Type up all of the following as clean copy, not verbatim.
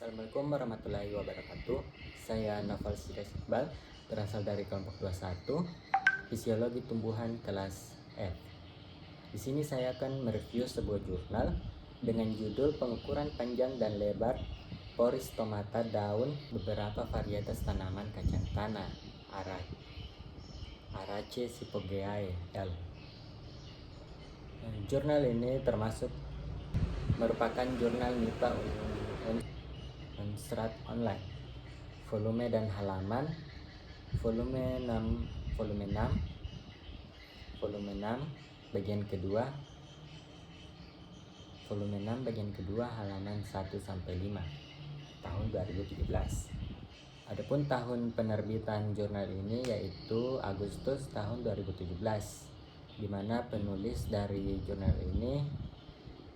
Assalamualaikum warahmatullahi wabarakatuh. Saya Naufal Sidas Iqbal, berasal dari kelompok 21, Fisiologi Tumbuhan kelas F. Di sini saya akan mereview sebuah jurnal dengan judul Pengukuran Panjang dan Lebar Pori Stomata Daun Beberapa Varietas Tanaman Kacang Tanah Araceae Hypogeae L. Jurnal ini merupakan jurnal MIPA Unstrat Online, volume dan halaman volume 6 bagian kedua halaman 1-5 tahun 2017. Adapun tahun penerbitan jurnal ini yaitu Agustus tahun 2017, di mana penulis dari jurnal ini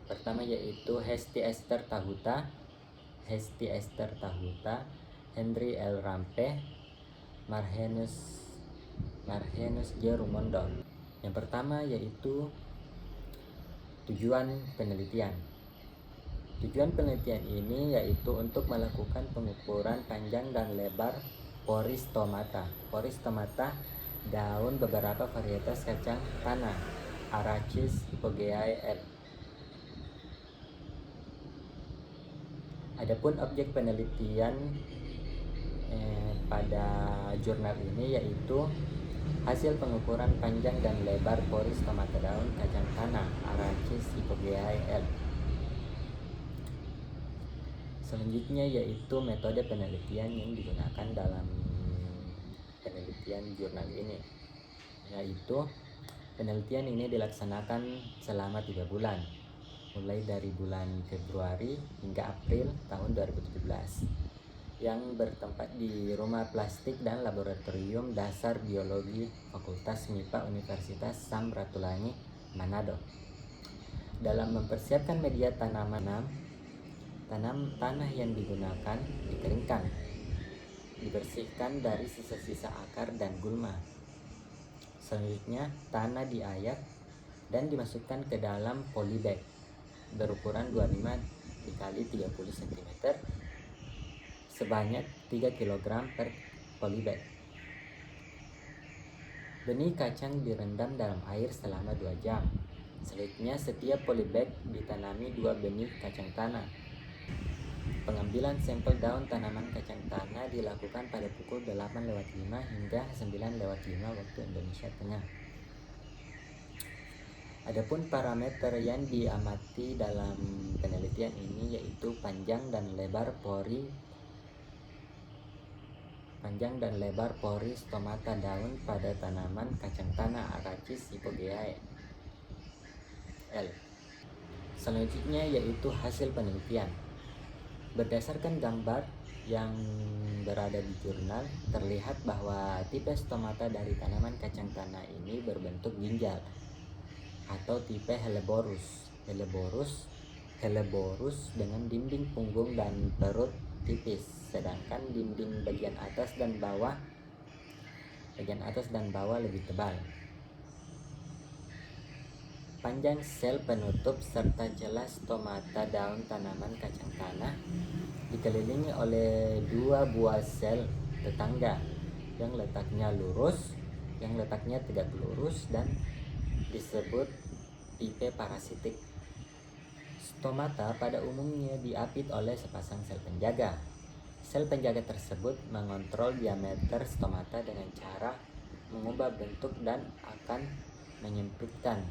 pertama yaitu Hesti Esther Tahuta, Henry L. Rampe, Marhenus J. Rumondo. Yang pertama yaitu tujuan penelitian. Tujuan penelitian ini yaitu untuk melakukan pengukuran panjang dan lebar pori stomata daun beberapa varietas kacang tanah Araceae Hypogeae L. Adapun objek penelitian pada jurnal ini yaitu hasil pengukuran panjang dan lebar pori stomata daun kacang tanah Araceae Hypogeae L. Selanjutnya yaitu metode penelitian yang digunakan dalam penelitian jurnal ini, yaitu penelitian ini dilaksanakan selama 3 bulan, mulai dari bulan Februari hingga April tahun 2017, yang bertempat di Rumah Plastik dan Laboratorium Dasar Biologi Fakultas MIPA Universitas Samratulangi, Manado. Dalam mempersiapkan media tanah yang digunakan dikeringkan, dibersihkan dari sisa-sisa akar dan gulma. Selanjutnya tanah diayak dan dimasukkan ke dalam polybag berukuran 25 x 30 cm sebanyak 3 kg per polybag. Benih kacang direndam dalam air selama 2 jam. Selanjutnya setiap polybag ditanami 2 benih kacang tanah. Pengambilan sampel daun tanaman kacang tanah dilakukan pada pukul 8:05 hingga 9:05 waktu Indonesia Tengah. Adapun parameter yang diamati dalam penelitian ini yaitu panjang dan lebar pori stomata daun pada tanaman kacang tanah Araceae Hypogeae L. Selanjutnya yaitu hasil penelitian. Berdasarkan gambar yang berada di jurnal, terlihat bahwa tipe stomata dari tanaman kacang tanah ini berbentuk ginjal atau tipe Helleborus dengan dinding punggung dan perut tipis, sedangkan dinding bagian atas dan bawah lebih tebal. Panjang sel penutup serta celah stomata daun tanaman kacang tanah dikelilingi oleh 2 buah sel tetangga yang letaknya tegak lurus dan disebut tipe parasitik. Stomata pada umumnya diapit oleh sepasang sel penjaga. Sel penjaga tersebut mengontrol diameter stomata dengan cara mengubah bentuk dan akan menyempitkan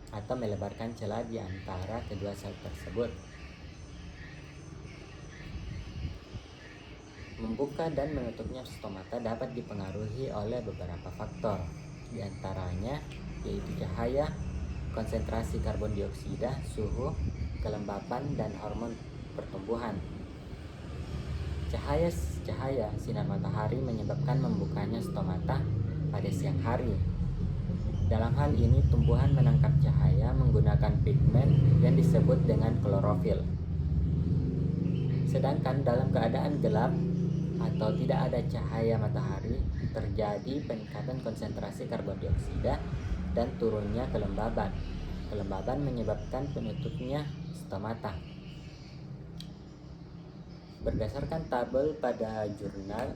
atau melebarkan celah di antara kedua sel tersebut. Membuka dan menutupnya stomata dapat dipengaruhi oleh beberapa faktor, di antaranya yaitu cahaya, konsentrasi karbon dioksida, suhu, kelembapan, dan hormon pertumbuhan. Cahaya sinar matahari menyebabkan membukanya stomata pada siang hari. Dalam hal ini tumbuhan menangkap cahaya menggunakan pigmen yang disebut dengan klorofil. Sedangkan dalam keadaan gelap atau tidak ada cahaya matahari, terjadi peningkatan konsentrasi karbon dioksida dan turunnya kelembaban. Kelembaban menyebabkan penutupnya stomata. Berdasarkan tabel pada jurnal,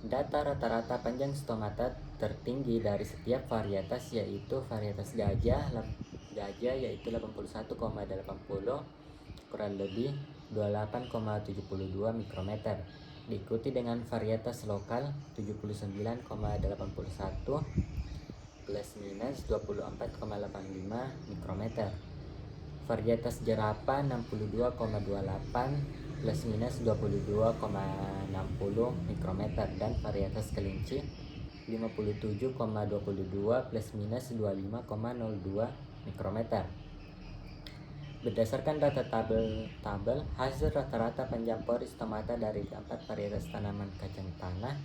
data rata-rata panjang stomata tertinggi dari setiap varietas yaitu varietas gajah yaitu 81,80 kurang lebih 28,72 mikrometer, diikuti dengan varietas lokal 79,81 plus minus 24,85 mikrometer, varietas jerapah 62,28 plus minus 22,60 mikrometer, dan varietas kelinci 57,22 plus minus 25,02 mikrometer. Berdasarkan data tabel, hasil rata-rata panjang pori stomata dari 4 varietas tanaman kacang tanah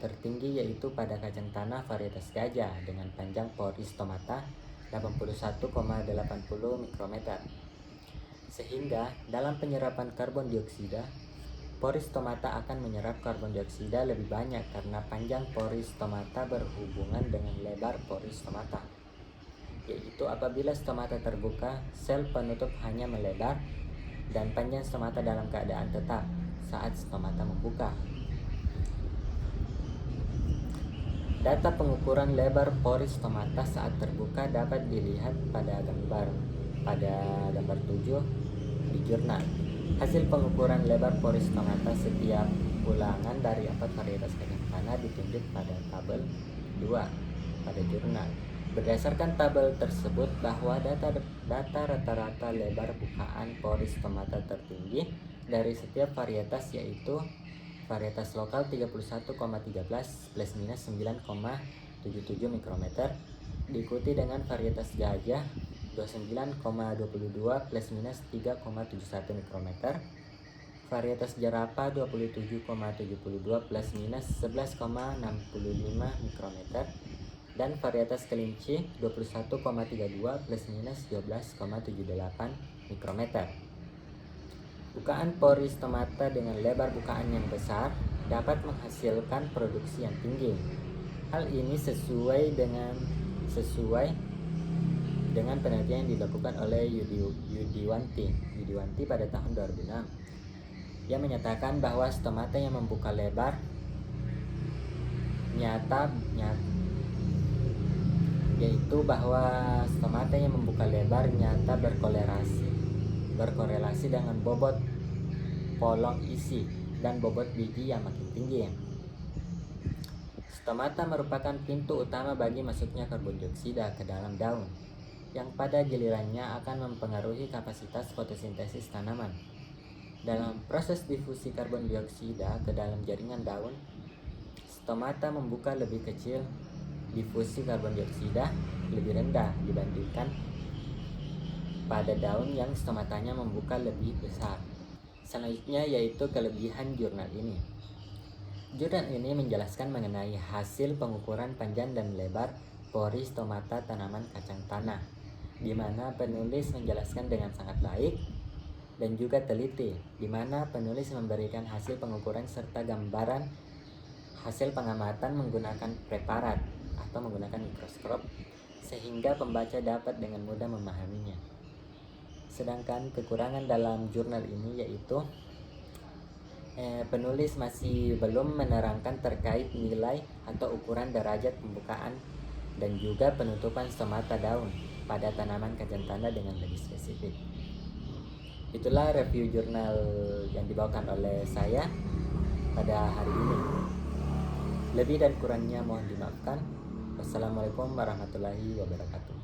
tertinggi yaitu pada kacang tanah varietas gajah dengan panjang pori stomata 81,80 mikrometer. Sehingga dalam penyerapan karbon dioksida, pori stomata akan menyerap karbon dioksida lebih banyak karena panjang pori stomata berhubungan dengan lebar pori stomata, yaitu apabila stomata terbuka, sel penutup hanya melebar dan panjang stomata dalam keadaan tetap saat stomata membuka. Data pengukuran lebar pori stomata saat terbuka dapat dilihat pada gambar 7 di jurnal. Hasil pengukuran lebar pori stomata setiap ulangan dari 4 varietas kacang tanah ditunjuk pada tabel 2 pada jurnal. Berdasarkan tabel tersebut bahwa data rata-rata lebar bukaan pori stomata tertinggi dari setiap varietas yaitu varietas lokal 31,13 plus minus 9,77 mikrometer, diikuti dengan varietas gajah 29,22 plus minus 3,71 mikrometer, varietas jerapah 27,72 plus minus 11,65 mikrometer, dan varietas kelinci 21,32 plus minus 12,78 mikrometer. Bukaan pori stomata dengan lebar bukaan yang besar dapat menghasilkan produksi yang tinggi. Hal ini sesuai dengan penelitian yang dilakukan oleh Yudiwanti pada tahun 2006. Ia menyatakan bahwa stomata yang membuka lebar nyata berkorelasi dengan bobot polong isi dan bobot biji yang makin tinggi. Stomata merupakan pintu utama bagi masuknya karbon dioksida ke dalam daun, yang pada gilirannya akan mempengaruhi kapasitas fotosintesis tanaman. Dalam proses difusi karbon dioksida ke dalam jaringan daun, stomata membuka lebih kecil, difusi karbon dioksida lebih rendah dibandingkan pada daun yang stomatanya membuka lebih besar. Selanjutnya yaitu kelebihan jurnal ini. Jurnal ini menjelaskan mengenai hasil pengukuran panjang dan lebar pori stomata tanaman kacang tanah, di mana penulis menjelaskan dengan sangat baik dan juga teliti, di mana penulis memberikan hasil pengukuran serta gambaran hasil pengamatan menggunakan preparat atau menggunakan mikroskop, sehingga pembaca dapat dengan mudah memahaminya. Sedangkan kekurangan dalam jurnal ini yaitu penulis masih belum menerangkan terkait nilai atau ukuran derajat pembukaan dan juga penutupan stomata daun pada tanaman kacang tanah dengan lebih spesifik. Itulah review jurnal yang dibawakan oleh saya pada hari ini. Lebih dan kurangnya mohon dimaafkan. Wassalamualaikum warahmatullahi wabarakatuh.